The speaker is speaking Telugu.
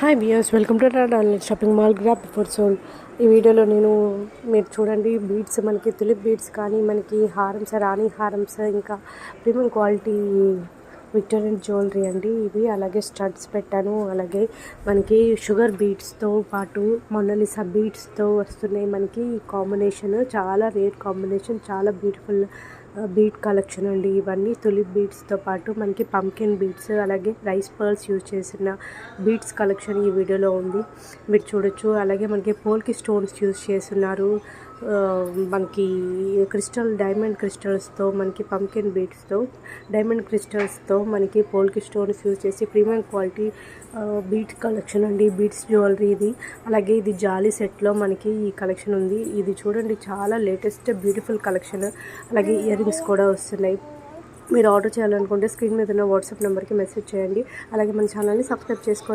Hi viewers, welcome to online shopping mall grab before sold. ఈ వీడియోలో మీరు చూడండి, బీడ్స్, మనకి తులిప్ బీడ్స్ కానీ, మనకి హారమ్స్, రాణి హారమ్స్, ఇంకా ప్రీమియం క్వాలిటీ విక్టోరియన్ జ్యువెలరీ అండి ఇవి. అలాగే స్టడ్స్ పెట్టాను. అలాగే మనకి షుగర్ బీడ్స్తో పాటు మొనాలిసా బీడ్స్తో వస్తున్నాయి. మనకి ఈ కాంబినేషన్ చాలా రేర్ కాంబినేషన్, చాలా బ్యూటిఫుల్ బీడ్ కలెక్షన్ అండి ఇవన్నీ. తులిప్ బీడ్స్తో పాటు మనకి పంకిన్ బీడ్స్, అలాగే రైస్ పర్ల్స్ యూజ్ చేసిన బీడ్స్ కలెక్షన్ ఈ వీడియోలో ఉంది, మీరు చూడొచ్చు. అలాగే మనకి పోల్కి స్టోన్స్ యూజ్ చేస్తున్నారు. మనకి డైమండ్ క్రిస్టల్స్తో, మనకి పంకిన్ బీడ్స్తో, డైమండ్ క్రిస్టల్స్తో మనకి పోల్కి స్టోన్స్ యూజ్ చేసి ప్రీమియం క్వాలిటీ బీడ్స్ కలెక్షన్ అండి, బీడ్స్ జ్యువెలరీ ఇది. అలాగే ఇది జాలీ సెట్లో మనకి ఈ కలెక్షన్ ఉంది. ఇది చూడండి, చాలా లేటెస్ట్ బ్యూటిఫుల్ కలెక్షన్. అలాగే ఇయర్ రింగ్స్ కూడా వస్తున్నాయి. మీరు ఆర్డర్ చేయాలనుకుంటే స్క్రీన్ మీద ఉన్న వాట్సాప్ నెంబర్కి మెసేజ్ చేయండి. అలాగే మన ఛానల్ని సబ్స్క్రైబ్ చేసుకోండి.